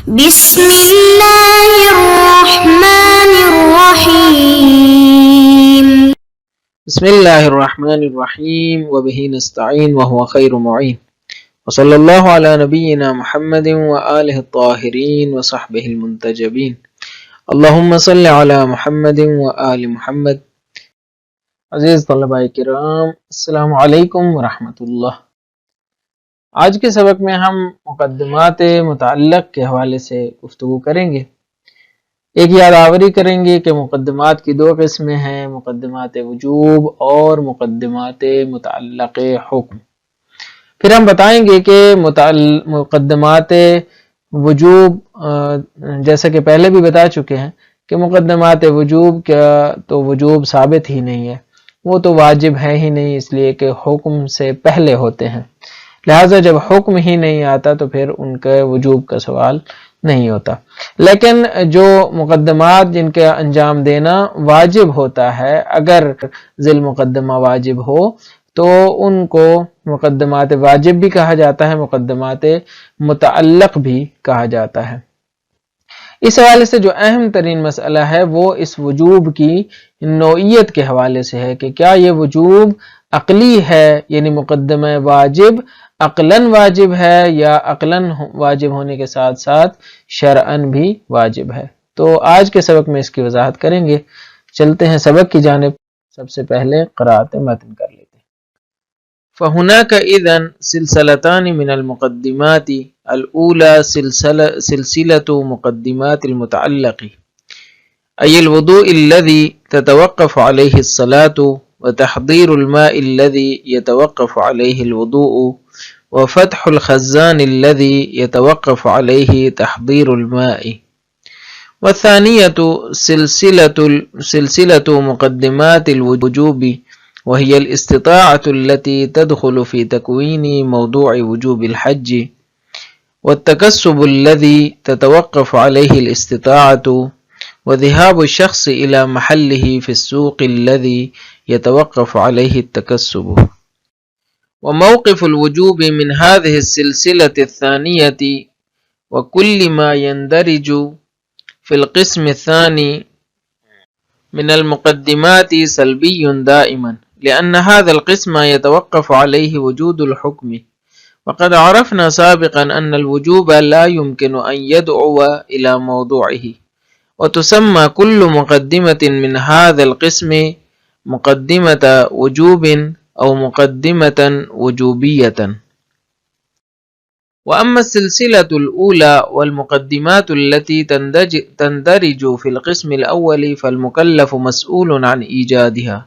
بسم الله الرحمن الرحيم. بسم الله الرحمن الرحيم وبه نستعين وهو خير معين وصلى الله على نبينا محمد وآله الطاهرين وصحبه المنتجبين اللهم صل على محمد وآل محمد. عزیز طلباء کرام، السلام علیکم ورحمۃ اللہ۔ آج کے سبق میں ہم مقدمات متعلق کے حوالے سے گفتگو کریں گے۔ ایک یادآوری کریں گے کہ مقدمات کی دو قسمیں ہیں، مقدمات وجوب اور مقدمات متعلق حکم۔ پھر ہم بتائیں گے کہ مقدمات وجوب جیسا کہ پہلے بھی بتا چکے ہیں کہ مقدمات وجوب کا تو وجوب ثابت ہی نہیں ہے، وہ تو واجب ہے ہی نہیں، اس لیے کہ حکم سے پہلے ہوتے ہیں، لہٰذا جب حکم ہی نہیں آتا تو پھر ان کے وجوب کا سوال نہیں ہوتا۔ لیکن جو مقدمات جن کے انجام دینا واجب ہوتا ہے، اگر ذیل مقدمہ واجب ہو تو ان کو مقدمات واجب بھی کہا جاتا ہے، مقدمات متعلق بھی کہا جاتا ہے۔ اس حوالے سے جو اہم ترین مسئلہ ہے وہ اس وجوب کی نوعیت کے حوالے سے ہے کہ کیا یہ وجوب عقلی ہے، یعنی مقدمہ واجب عقلاً واجب ہے، یا عقلاً واجب ہونے کے ساتھ ساتھ شرعاً بھی واجب ہے۔ تو آج کے سبق میں اس کی وضاحت کریں گے۔ چلتے ہیں سبق کی جانب۔ سب سے پہلے قرأت متن کر لیتے ہیں۔ فَهُنَاكَ إِذَنْ سِلْسِلَتَانِ مِنَ الْمُقَدِّمَاتِ الْأُولَى سِلْسِلَةُ مُقَدِّمَاتِ الْمُتَعَلِّقِ أي الوضوء الذي تتوقف عليه الصلاة، وتحضير الماء الذي يتوقف عليه الوضوء، وفتح الخزان الذي يتوقف عليه تحضير الماء. والثانية سلسلة مقدمات الوجوب، وهي الاستطاعة التي تدخل في تكوين موضوع وجوب الحج، والتكسب الذي تتوقف عليه الاستطاعة، وذهاب الشخص إلى محله في السوق الذي يتوقف عليه التكسب. وموقف الوجوب من هذه السلسلة الثانية وكل ما يندرج في القسم الثاني من المقدمات سلبي دائما، لأن هذا القسم يتوقف عليه وجود الحكم، وقد عرفنا سابقا أن الوجوب لا يمكن أن يدعو إلى موضوعه، وتسمى كل مقدمة من هذا القسم مقدمة وجوب أو مقدمة وجوبية. وأما السلسلة الأولى والمقدمات التي تندرج في القسم الأول فالمكلف مسؤول عن إيجادها،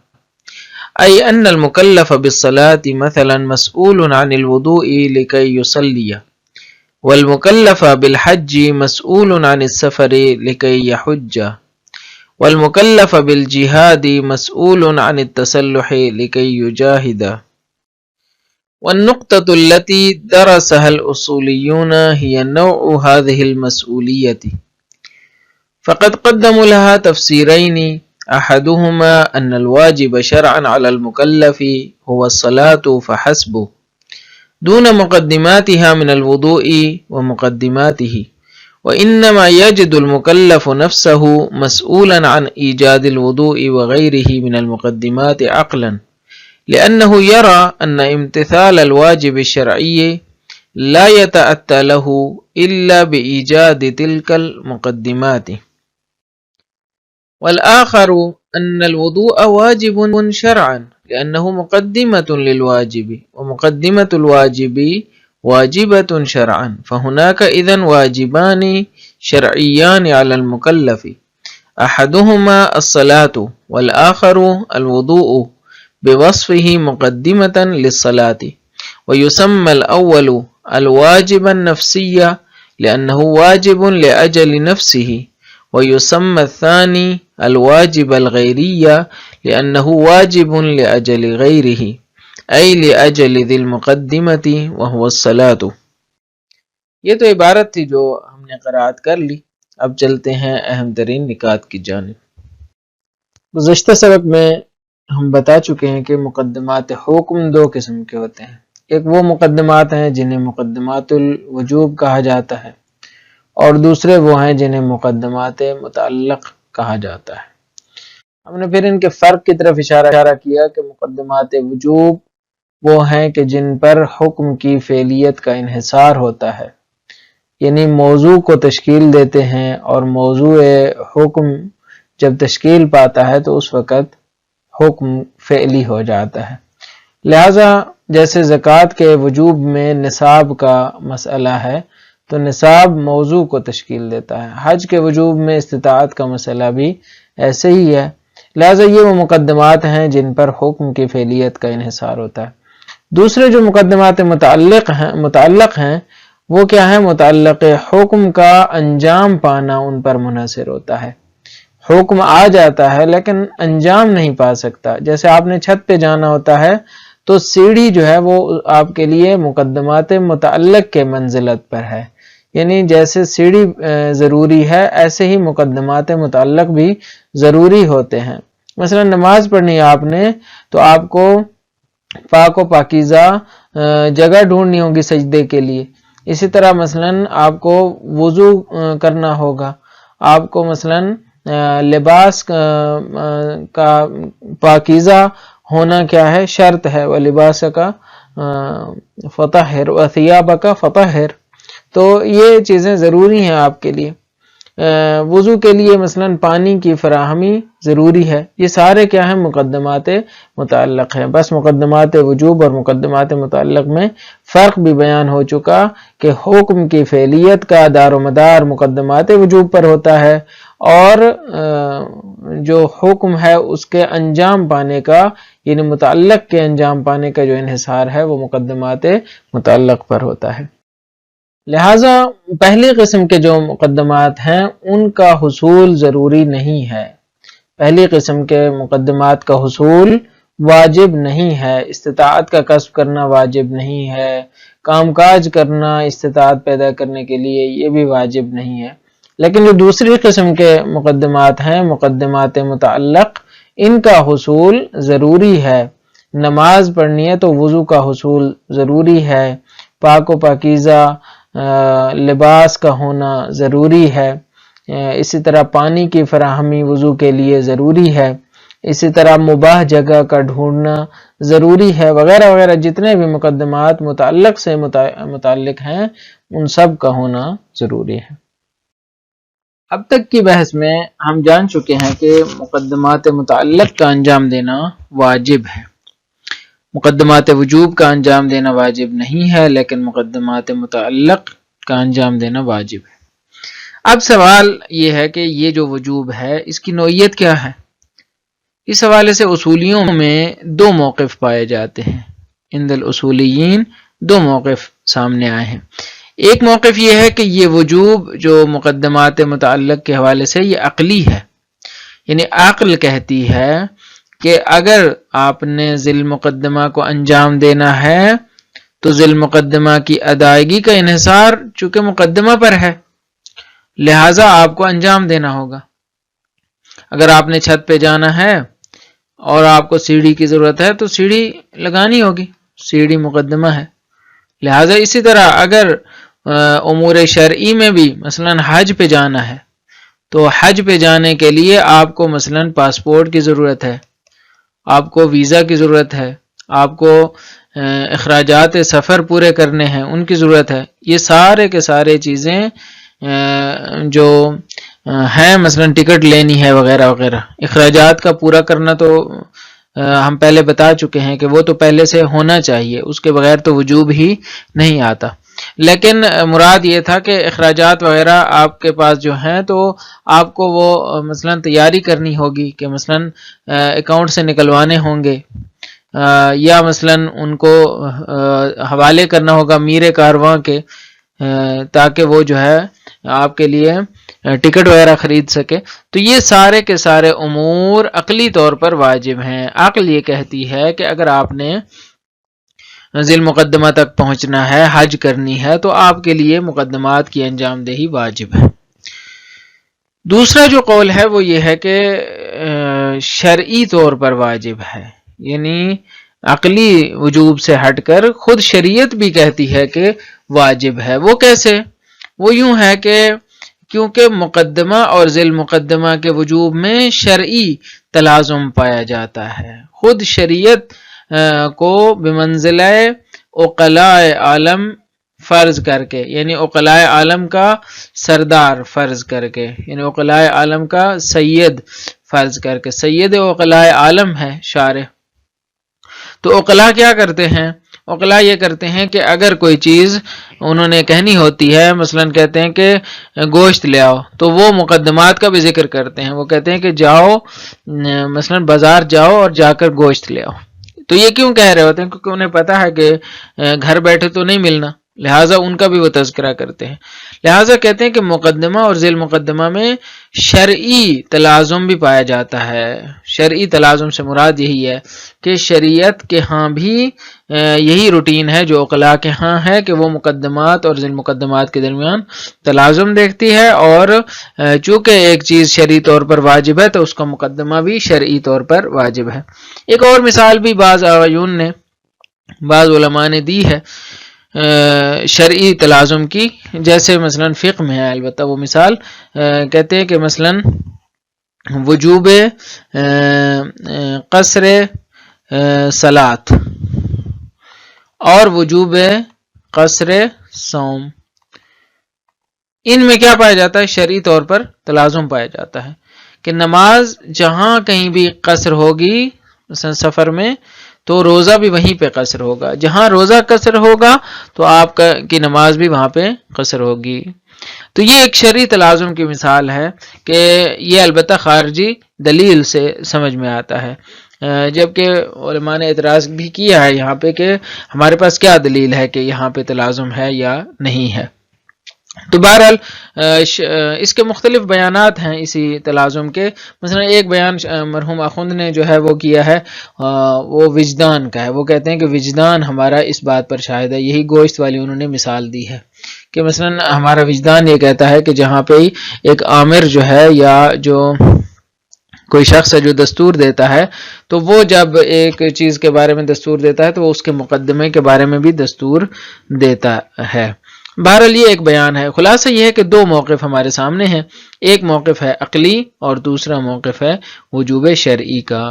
أي أن المكلف بالصلاة مثلا مسؤول عن الوضوء لكي يصلي، والمكلف بالحج مسؤول عن السفر لكي يحج، والمكلف بالجهاد مسؤول عن التسلح لكي يجاهد. والنقطة التي درسها الأصوليون هي نوع هذه المسؤولية، فقد قدموا لها تفسيرين، أحدهما أن الواجب شرعا على المكلف هو الصلاة فحسب، دون مقدماتها من الوضوء ومقدماته، وإنما يجد المكلف نفسه مسؤولا عن إيجاد الوضوء وغيره من المقدمات عقلا، لأنه يرى أن امتثال الواجب الشرعي لا يتأتى له إلا بإيجاد تلك المقدمات. والآخر أن الوضوء واجب شرعا لأنه مقدمة للواجب، ومقدمة الواجب واجبة شرعا، فهناك إذن واجبان شرعيان على المكلف، أحدهما الصلاة والآخر الوضوء، بوصفه مقدمة للصلاة، ويسمى الأول الواجب النفسي لأنه واجب لأجل نفسه، ويسمى الثاني الواجب الغيري لأنه واجب لأجل غيره، أي لأجل ذي المقدمة وهو الصلاة. یہ تو عبارت تھی جو ہم نے قرأت کر لی۔ اب چلتے ہیں اہم ترین نکات کی جانب۔ گزشتہ سبق میں ہم بتا چکے ہیں کہ مقدمات حکم دو قسم کے ہوتے ہیں۔ ایک وہ مقدمات ہیں جنہیں مقدمات الوجوب کہا جاتا ہے، اور دوسرے وہ ہیں جنہیں مقدمات متعلق کہا جاتا ہے۔ ہم نے پھر ان کے فرق کی طرف اشارہ کیا کہ مقدمات وجوب وہ ہیں کہ جن پر حکم کی فعلیت کا انحصار ہوتا ہے، یعنی موضوع کو تشکیل دیتے ہیں، اور موضوع حکم جب تشکیل پاتا ہے تو اس وقت حکم فعلی ہو جاتا ہے۔ لہذا جیسے زکوٰۃ کے وجوب میں نصاب کا مسئلہ ہے تو نصاب موضوع کو تشکیل دیتا ہے، حج کے وجوب میں استطاعت کا مسئلہ بھی ایسے ہی ہے۔ لہذا یہ وہ مقدمات ہیں جن پر حکم کی فعلیت کا انحصار ہوتا ہے۔ دوسرے جو مقدمات متعلق ہیں وہ کیا ہے؟ متعلق حکم کا انجام پانا ان پر منحصر ہوتا ہے۔ حکم آ جاتا ہے لیکن انجام نہیں پا سکتا۔ جیسے آپ نے چھت پہ جانا ہوتا ہے تو سیڑھی جو ہے وہ آپ کے لیے مقدمات متعلق کے منزلت پر ہے، یعنی جیسے سیڑھی ضروری ہے ایسے ہی مقدمات متعلق بھی ضروری ہوتے ہیں۔ مثلا نماز پڑھنی ہے آپ نے تو آپ کو پاک و پاکیزہ جگہ ڈھونڈنی ہوگی سجدے کے لیے۔ اسی طرح مثلا آپ کو وضو کرنا ہوگا، آپ کو مثلا لباس کا پاکیزہ ہونا کیا ہے؟ شرط ہے، وَلِبَاسَكَ فَطَهِّرْ وَثِيَابَكَ فَطَهِّرْ۔ تو یہ چیزیں ضروری ہیں آپ کے لیے۔ وضو کے لیے مثلا پانی کی فراہمی ضروری ہے۔ یہ سارے کیا ہیں؟ مقدمات متعلق ہیں۔ بس مقدمات وجوب اور مقدمات متعلق میں فرق بھی بیان ہو چکا کہ حکم کی فعلیت کا دار و مدار مقدمات وجوب پر ہوتا ہے، اور جو حکم ہے اس کے انجام پانے کا، یعنی متعلق کے انجام پانے کا جو انحصار ہے وہ مقدمات متعلق پر ہوتا ہے۔ لہٰذا پہلی قسم کے جو مقدمات ہیں ان کا حصول ضروری نہیں ہے۔ پہلی قسم کے مقدمات کا حصول واجب نہیں ہے۔ استطاعت کا کسب کرنا واجب نہیں ہے، کام کاج کرنا استطاعت پیدا کرنے کے لیے یہ بھی واجب نہیں ہے۔ لیکن جو دوسری قسم کے مقدمات ہیں، مقدمات متعلق، ان کا حصول ضروری ہے۔ نماز پڑھنی ہے تو وضو کا حصول ضروری ہے، پاک و پاکیزہ لباس کا ہونا ضروری ہے، اسی طرح پانی کی فراہمی وضو کے لیے ضروری ہے، اسی طرح مباح جگہ کا ڈھونڈنا ضروری ہے، وغیرہ وغیرہ جتنے بھی مقدمات متعلق سے متعلق ہیں ان سب کا ہونا ضروری ہے۔ اب تک کی بحث میں ہم جان چکے ہیں کہ مقدمات متعلق کا انجام دینا واجب ہے، مقدمات وجوب کا انجام دینا واجب نہیں ہے، لیکن مقدمات متعلق کا انجام دینا واجب ہے۔ اب سوال یہ ہے کہ یہ جو وجوب ہے اس کی نوعیت کیا ہے؟ اس حوالے سے اصولیوں میں دو موقف پائے جاتے ہیں، عند الاصولیین دو موقف سامنے آئے ہیں۔ ایک موقف یہ ہے کہ یہ وجوب جو مقدمات متعلق کے حوالے سے یہ عقلی ہے، یعنی عقل کہتی ہے کہ اگر آپ نے ذیل مقدمہ کو انجام دینا ہے تو ذیل مقدمہ کی ادائیگی کا انحصار چونکہ مقدمہ پر ہے، لہٰذا آپ کو انجام دینا ہوگا۔ اگر آپ نے چھت پہ جانا ہے اور آپ کو سیڑھی کی ضرورت ہے تو سیڑھی لگانی ہوگی، سیڑھی مقدمہ ہے۔ لہٰذا اسی طرح اگر امور شرعی میں بھی مثلا حج پہ جانا ہے تو حج پہ جانے کے لیے آپ کو مثلا پاسپورٹ کی ضرورت ہے، آپ کو ویزا کی ضرورت ہے، آپ کو اخراجات سفر پورے کرنے ہیں ان کی ضرورت ہے۔ یہ سارے کے سارے چیزیں جو ہیں مثلا ٹکٹ لینی ہے وغیرہ وغیرہ، اخراجات کا پورا کرنا تو ہم پہلے بتا چکے ہیں کہ وہ تو پہلے سے ہونا چاہیے، اس کے بغیر تو وجوب ہی نہیں آتا۔ لیکن مراد یہ تھا کہ اخراجات وغیرہ آپ کے پاس جو ہیں تو آپ کو وہ مثلا تیاری کرنی ہوگی کہ مثلا اکاؤنٹ سے نکلوانے ہوں گے، یا مثلا ان کو حوالے کرنا ہوگا میر کارواں کے، تاکہ وہ جو ہے آپ کے لیے ٹکٹ وغیرہ خرید سکے۔ تو یہ سارے کے سارے امور عقلی طور پر واجب ہیں۔ عقل یہ کہتی ہے کہ اگر آپ نے ذیل مقدمہ تک پہنچنا ہے، حج کرنی ہے، تو آپ کے لیے مقدمات کی انجام دہی واجب ہے۔ دوسرا جو قول ہے وہ یہ ہے کہ شرعی طور پر واجب ہے، یعنی عقلی وجوب سے ہٹ کر خود شریعت بھی کہتی ہے کہ واجب ہے۔ وہ کیسے؟ وہ یوں ہے کہ کیونکہ مقدمہ اور ذیل مقدمہ کے وجوب میں شرعی تلازم پایا جاتا ہے. خود شریعت کو بمنزلہ عقلاء عالم فرض کر کے، یعنی عقلاء عالم کا سردار فرض کر کے، یعنی عقلاء عالم کا سید فرض کر کے، سید عقلاء عالم ہے شارع. تو عقلاء کیا کرتے ہیں؟ عقلاء یہ کرتے ہیں کہ اگر کوئی چیز انہوں نے کہنی ہوتی ہے، مثلا کہتے ہیں کہ گوشت لے آؤ، تو وہ مقدمات کا بھی ذکر کرتے ہیں. وہ کہتے ہیں کہ جاؤ، مثلا بازار جاؤ اور جا کر گوشت لے آؤ. تو یہ کیوں کہہ رہے ہوتے ہیں؟ کیونکہ انہیں پتا ہے کہ گھر بیٹھے تو نہیں ملنا، لہٰذا ان کا بھی وہ تذکرہ کرتے ہیں. لہٰذا کہتے ہیں کہ مقدمہ اور ذیل مقدمہ میں شرعی تلازم بھی پایا جاتا ہے. شرعی تلازم سے مراد یہی ہے کہ شریعت کے ہاں بھی یہی روٹین ہے جو عقلاء کے ہاں ہے کہ وہ مقدمات اور ذیل مقدمات کے درمیان تلازم دیکھتی ہے، اور چونکہ ایک چیز شرعی طور پر واجب ہے تو اس کا مقدمہ بھی شرعی طور پر واجب ہے. ایک اور مثال بھی بعض اعین نے، بعض علماء نے دی ہے شرعی تلازم کی، جیسے مثلا فقہ میں ہے، البتہ وہ مثال کہتے ہیں کہ مثلا وجوب قصر صلاۃ اور وجوب قصر صوم، ان میں کیا پایا جاتا ہے؟ شرعی طور پر تلازم پایا جاتا ہے کہ نماز جہاں کہیں بھی قصر ہوگی، مثلا سفر میں، تو روزہ بھی وہیں پہ قصر ہوگا. جہاں روزہ قصر ہوگا تو آپ کی نماز بھی وہاں پہ قصر ہوگی. تو یہ ایک شرعی تلازم کی مثال ہے کہ یہ البتہ خارجی دلیل سے سمجھ میں آتا ہے، جبکہ علماء نے اعتراض بھی کیا ہے یہاں پہ کہ ہمارے پاس کیا دلیل ہے کہ یہاں پہ تلازم ہے یا نہیں ہے. تو بہرحال اس کے مختلف بیانات ہیں اسی تلازم کے. مثلا ایک بیان مرحوم اخوند نے جو ہے وہ کیا ہے، وہ وجدان کا ہے. وہ کہتے ہیں کہ وجدان ہمارا اس بات پر شاہد ہے. یہی گوشت والی انہوں نے مثال دی ہے کہ مثلا ہمارا وجدان یہ کہتا ہے کہ جہاں پہ ایک آمر جو ہے یا جو کوئی شخص ہے جو دستور دیتا ہے، تو وہ جب ایک چیز کے بارے میں دستور دیتا ہے تو وہ اس کے مقدمے کے بارے میں بھی دستور دیتا ہے. بہرحال یہ ایک بیان ہے. خلاصہ یہ ہے کہ دو موقف ہمارے سامنے ہیں، ایک موقف ہے عقلی اور دوسرا موقف ہے وجوب شرعی کا.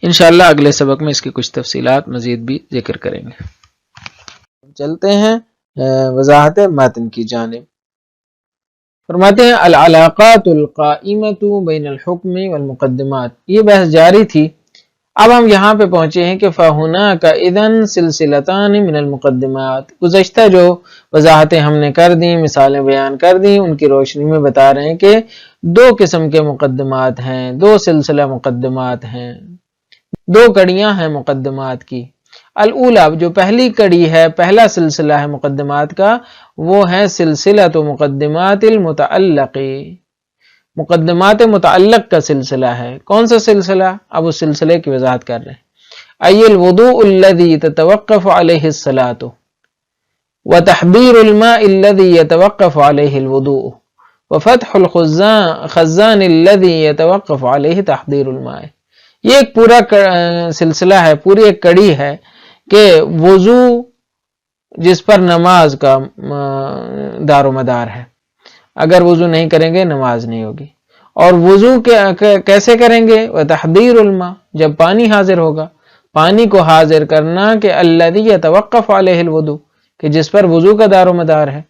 انشاءاللہ اگلے سبق میں اس کی کچھ تفصیلات مزید بھی ذکر کریں گے. چلتے ہیں وضاحت متن کی جانب. فرماتے ہیں العلاقات القائمۃ بین الحکم والمقدمات. یہ بحث جاری تھی، اب ہم یہاں پہ پہنچے ہیں کہ فَهُنَاكَ إِذًا سِلْسِلَتَانِ مِنَ الْمُقَدِّمَاتِ. گزشتہ جو وضاحتیں ہم نے کر دیں، مثالیں بیان کر دیں، ان کی روشنی میں بتا رہے ہیں کہ دو قسم کے مقدمات ہیں، دو سلسلہ مقدمات ہیں، دو کڑیاں ہیں مقدمات کی. الاولا جو پہلی کڑی ہے، پہلا سلسلہ ہے مقدمات کا، وہ ہے سلسلۃ مقدمات المتعلق. مقدمات متعلق کا سلسلہ ہے. کون سا سلسلہ؟ اب اس سلسلے کی وضاحت کر رہے ہیں. ای الوضوء الذي تتوقف عليه الصلاة وتحضير الماء الذي يتوقف عليه الوضوء وفتح الخزان الذي يتوقف عليه تحضير الماء. یہ ایک پورا سلسلہ ہے، پوری ایک کڑی ہے کہ وضو جس پر نماز کا دار و مدار ہے. اگر وضو نہیں کریں گے نماز نہیں ہوگی. اور وضو کیسے کریں گے؟ وتحضیر الماء، جب پانی حاضر ہوگا. پانی کو حاضر کرنا کہ الذی یتوقف علیہ الوضو، کہ جس پر وضو کا دار و مدار ہے.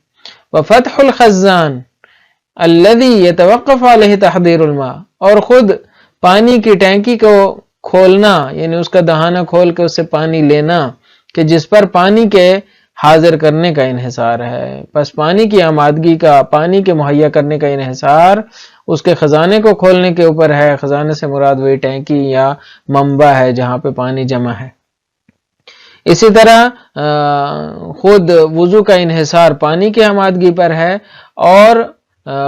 وفتح الخزان الذی یتوقف علیہ تحضیر الماء، اور خود پانی کی ٹینکی کو کھولنا، یعنی اس کا دہانہ کھول کے اس سے پانی لینا، کہ جس پر پانی کے حاضر کرنے کا انحصار ہے. پس پانی کی آمادگی کا، پانی کے مہیا کرنے کا انحصار اس کے خزانے کو کھولنے کے اوپر ہے. خزانے سے مراد وہی ٹینکی یا منبع ہے جہاں پہ پانی جمع ہے. اسی طرح خود وضو کا انحصار پانی کی آمادگی پر ہے، اور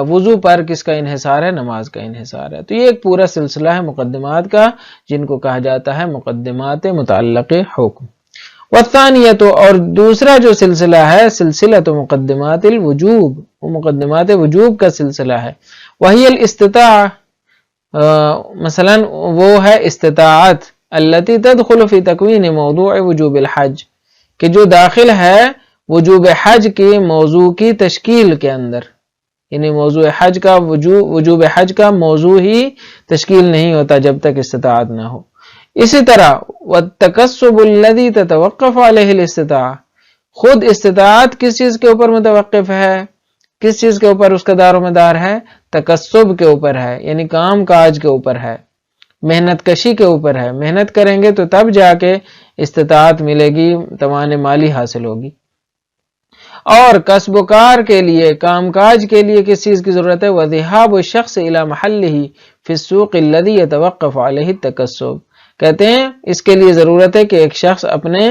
وضو پر کس کا انحصار ہے؟ نماز کا انحصار ہے. تو یہ ایک پورا سلسلہ ہے مقدمات کا، جن کو کہا جاتا ہے مقدمات متعلق حکم. والثانیۃ، اور دوسرا جو سلسلہ ہے سلسلۃ مقدمات الوجوب، وہ مقدمات وجوب کا سلسلہ ہے. وہی الاستطاعہ، مثلا وہ ہے استطاعت، التي تدخل في تکوین موضوع وجوب الحج، کہ جو داخل ہے وجوب حج کے موضوع کی تشکیل کے اندر. یعنی موضوع حج کا وجوب حج کا موضوع ہی تشکیل نہیں ہوتا جب تک استطاعت نہ ہو۔ اسی طرح وَالتَّكَسُّبُ الَّذِي تَتَوَقَّفُ عَلَيْهِ الْاِسْتِطَاعَةُ، خود استطاعت کس چیز کے اوپر متوقف ہے، کس چیز کے اوپر اس کا دار و مدار ہے؟ تکسب کے اوپر ہے، یعنی کام کاج کے اوپر ہے، محنت کشی کے اوپر ہے۔ محنت کریں گے تو تب جا کے استطاعت ملے گی، توان مالی حاصل ہوگی۔ اور کسب و کار کے لیے، کام کاج کے لیے کس چیز کی ضرورت ہے؟ وَذِهَابُ الشَّخْصِ إِلَى مَحَلِّهِ فِي السُّوقِ الَّذِي يَتَوَقَّفُ عَلَيْهِ التَّكَسُّبُ، کہتے ہیں اس کے لیے ضرورت ہے کہ ایک شخص اپنے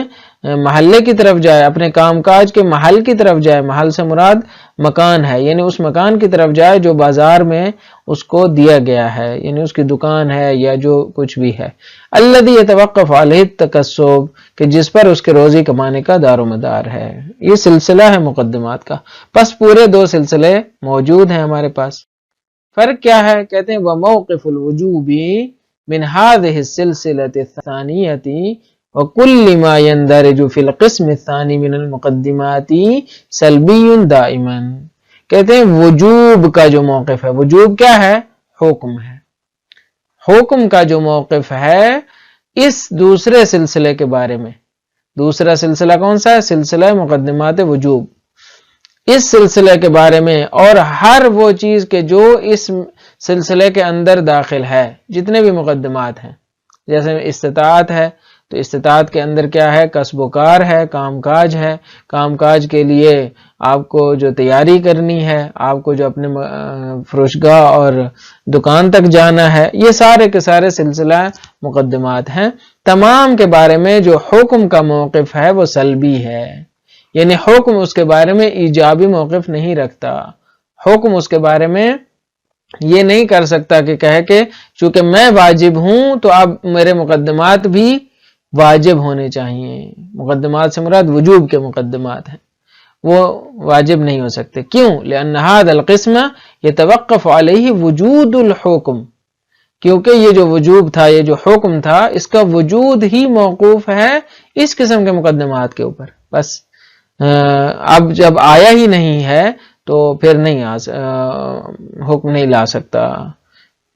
محلے کی طرف جائے، اپنے کام کاج کے محل کی طرف جائے۔ محل سے مراد مکان ہے، یعنی اس مکان کی طرف جائے جو بازار میں اس کو دیا گیا ہے، یعنی اس کی دکان ہے یا جو کچھ بھی ہے۔ الذی یتوقف علیہ التکسب، کہ جس پر اس کے روزی کمانے کا دار و مدار ہے۔ یہ سلسلہ ہے مقدمات کا۔ پس پورے 2 سلسلے موجود ہیں ہمارے پاس۔ فرق کیا ہے؟ کہتے ہیں وَمَوْقِفُ الْوُجُوبِ مِنْ هَذِهِ السِّلْسِلَةِ الثَّانِيَةِ وَكُلِّ مَا يَنْدَرِجُ فِي الْقِسْمِ الثَّانِي مِنَ الْمُقَدِّمَاتِ سَلْبِيٌّ دَائِمًا، کہتے ہیں وجوب کا جو موقف ہے، وجوب کیا ہے؟ حکم ہے۔ حکم کا جو موقف ہے اس دوسرے سلسلے کے بارے میں، دوسرا سلسلہ کون سا ہے؟ سلسلہ مقدمات وجوب، اس سلسلے کے بارے میں، اور ہر وہ چیز کے جو اس سلسلے کے اندر داخل ہے، جتنے بھی مقدمات ہیں، جیسے استطاعت ہے تو استطاعت کے اندر کیا ہے؟ کسب و کار ہے، کام کاج ہے۔ کام کاج کے لیے آپ کو جو تیاری کرنی ہے، آپ کو جو اپنے فروشگاہ اور دکان تک جانا ہے، یہ سارے کے سارے سلسلہ مقدمات ہیں۔ تمام کے بارے میں جو حکم کا موقف ہے وہ سلبی ہے، یعنی حکم اس کے بارے میں ایجابی موقف نہیں رکھتا۔ حکم اس کے بارے میں یہ نہیں کر سکتا کہ کہے کہ چونکہ میں واجب ہوں تو اب میرے مقدمات بھی واجب ہونے چاہیے۔ مقدمات سے مراد وجوب کے مقدمات ہیں، وہ واجب نہیں ہو سکتے۔ کیوں؟ لأن هذا القسم يتوقف عليه وجود الحکم، کیونکہ یہ جو وجوب تھا، یہ جو حکم تھا، اس کا وجود ہی موقوف ہے اس قسم کے مقدمات کے اوپر۔ بس اب جب آیا ہی نہیں ہے تو پھر نہیں حکم نہیں لا سکتا،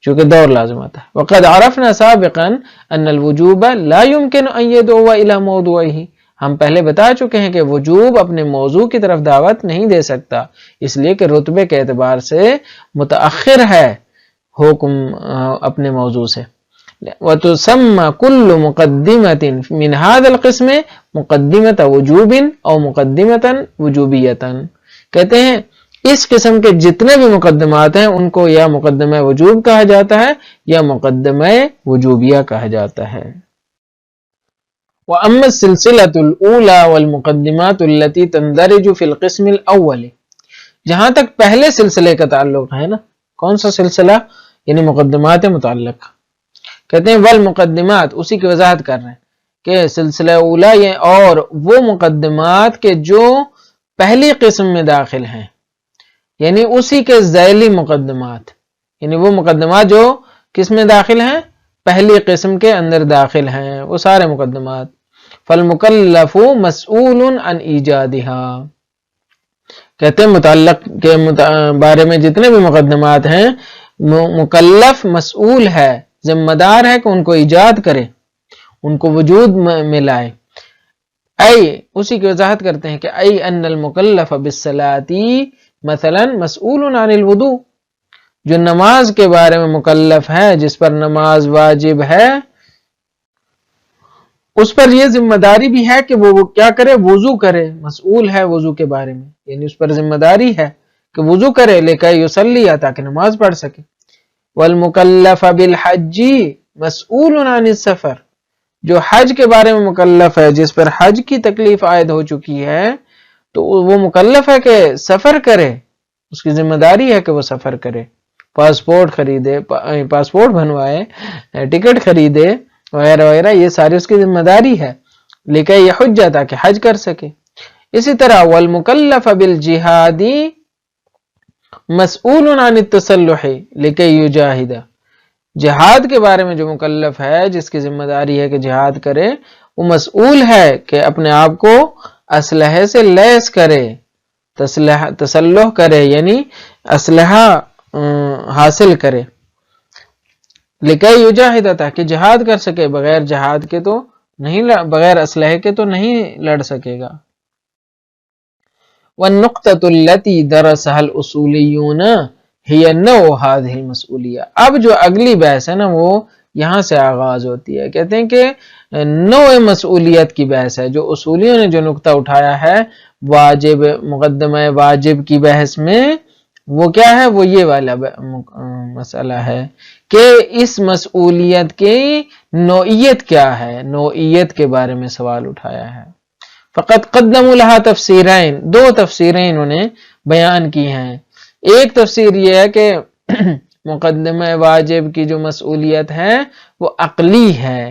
چونکہ دور لازم آتا ہے۔ وقد عرفنا سابقا ان الوجوب لا يمكن ان يدعو الى موضوعه، ہم پہلے بتا چکے ہیں کہ وجوب اپنے موضوع کی طرف دعوت نہیں دے سکتا، اس لیے کہ رتبے کے اعتبار سے متأخر ہے حکم اپنے موضوع سے۔ وتسمى كل مقدمة من هذا القسم مقدمة وجوب او مقدمة وجوبية، کہتے ہیں اس قسم کے جتنے بھی مقدمات ہیں ان کو یا مقدمہ وجوب کہا جاتا ہے یا مقدمہ وجوبیہ کہا جاتا ہے۔ وَأَمَّا السِّلْسِلَةُ الْأُولَى وَالْمُقَدِّمَاتُ الَّتِي تَنْدَرِجُ فِي الْقِسْمِ الْأَوَّلِ، جہاں تک پہلے سلسلے کا تعلق ہے نا، کون سا سلسلہ؟ یعنی مقدمات متعلق، کہتے ہیں والمقدمات، اسی کی وضاحت کر رہے ہیں کہ سلسلہ اولا یہ اور وہ مقدمات کے جو پہلی قسم میں داخل ہیں، یعنی اسی کے ذیلی مقدمات، یعنی وہ مقدمات جو کس میں داخل ہیں؟ پہلی قسم کے اندر داخل ہیں، وہ سارے مقدمات۔ فالمکلف مسئول عن ایجادها، کہتے ہیں متعلق کے بارے میں جتنے بھی مقدمات ہیں، مکلف مسئول ہے، ذمہ دار ہے کہ ان کو ایجاد کرے، ان کو وجود میں لائے۔ ای، اسی کی وضاحت کرتے ہیں کہ ای ان المکلف بالصلاۃ مثلا مسئول عن الوضوء، جو نماز کے بارے میں مکلف ہے، جس پر نماز واجب ہے، اس پر یہ ذمہ داری بھی ہے کہ وہ کیا کرے؟ وضو کرے، مسئول ہے وضو کے بارے میں، یعنی اس پر ذمہ داری ہے کہ وضو کرے لکہ یصلی، تاکہ نماز پڑھ سکے۔ والمکلف بالحج مسئول عن السفر، جو حج کے بارے میں مکلف ہے، جس پر حج کی تکلیف عائد ہو چکی ہے، تو وہ مکلف ہے کہ سفر کرے، اس کی ذمہ داری ہے کہ وہ سفر کرے، پاسپورٹ خریدے، پاسپورٹ بنوائے، ٹکٹ خریدے وغیرہ وغیرہ، یہ ساری اس کی ذمہ داری ہے، لکہ یہ حج، تاکہ حج کر سکے۔ اسی طرح والمکلف بالجہاد مسئول عن التسلح لکہ یجاہد، جہاد کے بارے میں جو مکلف ہے، جس کی ذمہ داری ہے کہ جہاد کرے، وہ مسئول ہے کہ اپنے آپ کو اسلحے سے لیس کرے، تسلح کرے، یعنی اسلحہ حاصل کرے، لکی یجاہد، تاکہ جہاد کر سکے، بغیر جہاد کے تو نہیں، بغیر اسلحے کے تو نہیں لڑ سکے گا۔ وَالنُّقْطَةُ الَّتِي دَرَسَهَا الْأُصُولِيُّونَ هِيَ نَوْعُ هَذِهِ الْمَسْئُولِيَّةِ۔ اب جو اگلی بحث ہے نا وہ یہاں سے آغاز ہوتی ہے، کہتے ہیں کہ نوع مسئولیت کی بحث ہے۔ جو اصولیوں نے جو نقطہ اٹھایا ہے واجب، مقدمہ واجب کی بحث میں، وہ کیا ہے؟ وہ یہ والا مسئلہ ہے کہ اس مسئولیت کی نوعیت کیا ہے، نوعیت کے بارے میں سوال اٹھایا ہے۔ فقط قدموا لها تفسیرین، دو تفسیریں انہوں نے بیان کی ہیں۔ ایک تفسیر یہ ہے کہ مقدمہ واجب کی جو مسئولیت ہے وہ عقلی ہے،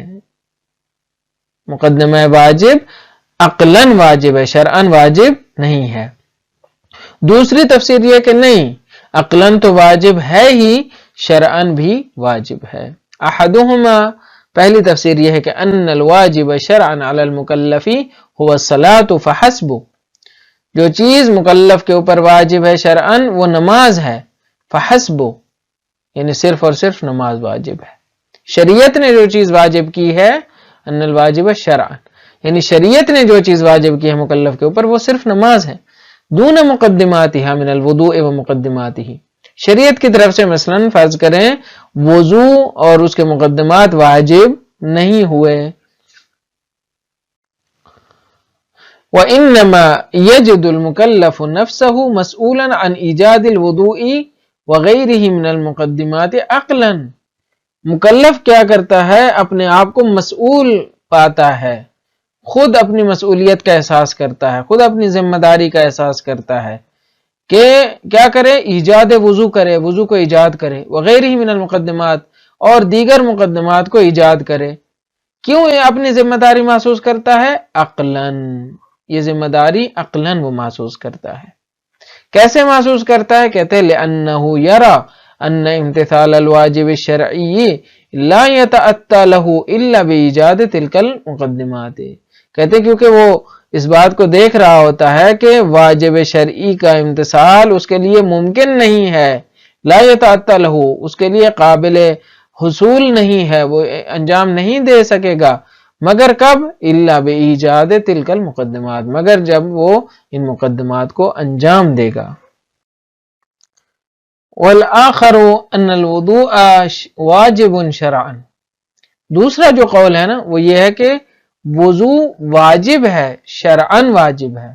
مقدمہ واجب عقلاً واجب ہے، شرعاً واجب نہیں ہے۔ دوسری تفسیر یہ کہ نہیں، عقلاً تو واجب ہے ہی، شرعاً بھی واجب ہے۔ احدہما، پہلی تفسیر یہ ہے کہ ان الواجب شرعاً علی المکلف هو الصلاۃ فحسب، جو چیز مکلف کے اوپر واجب ہے شرعاً وہ نماز ہے، فحسب یعنی صرف اور صرف نماز واجب ہے۔ شریعت نے جو چیز واجب کی ہے، ان الواجب شرعاً یعنی شریعت نے جو چیز واجب کی ہے مکلف کے اوپر وہ صرف نماز ہے، دون مقدماتها من الوضوء ومقدماته، شریعت کی طرف سے مثلا فرض کریں وضو اور اس کے مقدمات واجب نہیں ہوئے۔ وَإِنَّمَا يَجِدُ الْمُكَلَّفُ نَفْسَهُ مَسْئُولًا عَنْ إِيجَادِ الْوُضُوءِ وَغَيْرِهِ مِنَ الْمُقَدِّمَاتِ عَقْلًا، مکلف کیا کرتا ہے؟ اپنے آپ کو مسئول پاتا ہے، خود اپنی مسئولیت کا احساس کرتا ہے، خود اپنی ذمہ داری کا احساس کرتا ہے کہ کیا کرے؟ ایجاد وضو کرے، وضو کو ایجاد کرے، وغیرہ من المقدمات، اور دیگر مقدمات کو ایجاد کرے۔ کیوں یہ اپنی ذمہ داری محسوس کرتا ہے؟ عقلاً، یہ ذمہ داری عقلاً وہ محسوس کرتا ہے۔ کیسے محسوس کرتا ہے؟ کہتے ہیں لأنه يرى ان امتثال الواجب الشرعی لا يتأتى له الا بإيجاد تلك المقدمات، کہتے ہیں کیونکہ وہ اس بات کو دیکھ رہا ہوتا ہے کہ واجب شرعی کا امتثال اس کے لیے ممکن نہیں ہے، لا يتأتى له، اس کے لیے قابل حصول نہیں ہے، وہ انجام نہیں دے سکے گا، مگر کب؟ الا بإیجاد تلک المقدمات، مگر جب وہ ان مقدمات کو انجام دے گا۔ والآخر ان الوضوء واجب شرعا، دوسرا جو قول ہے نا وہ یہ ہے کہ وضو واجب ہے، شرعاً واجب ہے،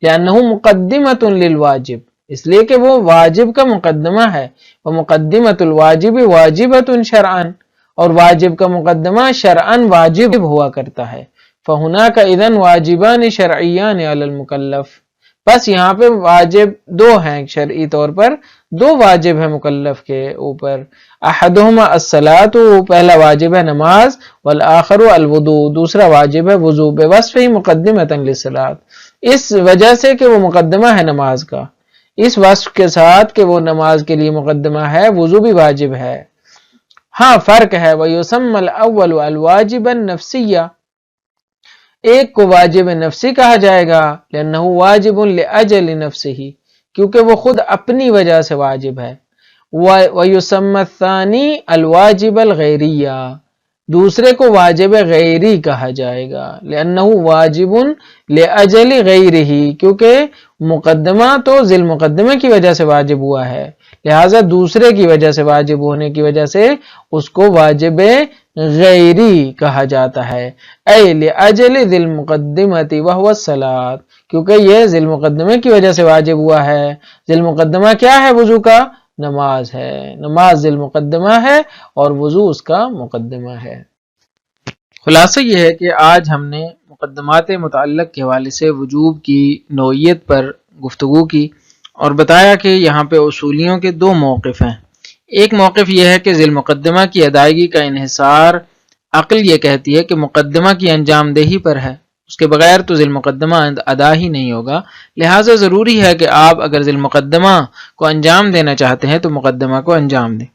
لأنه مقدمۃ للواجب، اس لیے کہ وہ واجب کا مقدمہ ہے، ومقدمۃ الواجب واجبۃ شرعاً، اور واجب کا مقدمہ شرعاً واجب ہوا کرتا ہے۔ فہناک اذن واجبان شرعیان علی المکلف، بس یہاں پہ واجب دو ہیں، شرعی طور پر دو واجب ہیں مکلف کے اوپر۔ احدہما الصلاۃ، پہلا واجب ہے نماز، والآخر الوضوء، دوسرا واجب ہے وضو، بوصفہ مقدمۃ للصلاۃ، اس وجہ سے کہ وہ مقدمہ ہے نماز کا، اس وصف کے ساتھ کہ وہ نماز کے لیے مقدمہ ہے، وضو بھی واجب ہے۔ ہاں فرق ہے، وَيُسَمَّ الْأَوَّلُ الْوَاجِبَ النَّفْسِيَّ، ایک کو واجب نفسی کہا جائے گا، لأنه واجب لأجل نفسه، کیونکہ وہ خود اپنی وجہ سے واجب ہے۔ وَيُسَمَّ الثَّانِي الْوَاجِبَ الْغَيْرِيَّ، دوسرے کو واجب غیری کہا جائے گا، لأنه واجب لأجل غیرہ، کیونکہ مقدمہ تو ذی المقدمہ کی وجہ سے واجب ہوا ہے، لہٰذا دوسرے کی وجہ سے واجب ہونے کی وجہ سے اس کو واجب غیری کہا جاتا ہے۔ اے لأجل ذی المقدمۃ وہو الصلاۃ، کیونکہ یہ ذی المقدمہ کی وجہ سے واجب ہوا ہے۔ ذی المقدمہ کیا ہے؟ وضو کا نماز ہے، نماز ذی المقدمہ ہے اور وضو اس کا مقدمہ ہے۔ خلاصہ یہ ہے کہ آج ہم نے مقدمات متعلق کے حوالے سے وجوب کی نوعیت پر گفتگو کی اور بتایا کہ یہاں پہ اصولیوں کے دو موقف ہیں۔ ایک موقف یہ ہے کہ ذی المقدمہ کی ادائیگی کا انحصار عقل یہ کہتی ہے کہ مقدمہ کی انجام دہی پر ہے، اس کے بغیر تو ذی المقدمہ ادا ہی نہیں ہوگا، لہٰذا ضروری ہے کہ آپ اگر ذی المقدمہ کو انجام دینا چاہتے ہیں تو مقدمہ کو انجام دیں۔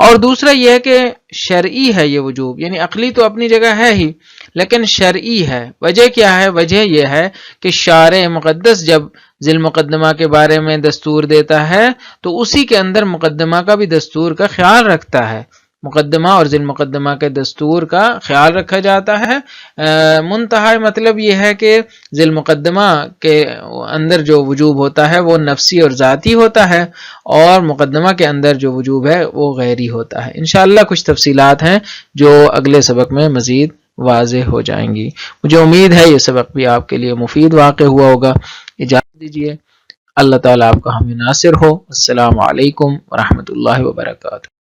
اور دوسرا یہ ہے کہ شرعی ہے یہ وجوب، یعنی عقلی تو اپنی جگہ ہے ہی لیکن شرعی ہے۔ وجہ کیا ہے؟ وجہ یہ ہے کہ شارع مقدس جب ذیل مقدمہ کے بارے میں دستور دیتا ہے تو اسی کے اندر مقدمہ کا بھی دستور کا خیال رکھتا ہے، مقدمہ اور ذیل مقدمہ کے دستور کا خیال رکھا جاتا ہے۔ منتہا مطلب یہ ہے کہ ذیل مقدمہ کے اندر جو وجوب ہوتا ہے وہ نفسی اور ذاتی ہوتا ہے، اور مقدمہ کے اندر جو وجوب ہے وہ غیری ہوتا ہے۔ انشاءاللہ کچھ تفصیلات ہیں جو اگلے سبق میں مزید واضح ہو جائیں گی۔ مجھے امید ہے یہ سبق بھی آپ کے لیے مفید واقع ہوا ہوگا۔ اجازت دیجیے، اللہ تعالیٰ آپ کا حامی ناصر ہو۔ السلام علیکم ورحمۃ اللہ وبرکاتہ۔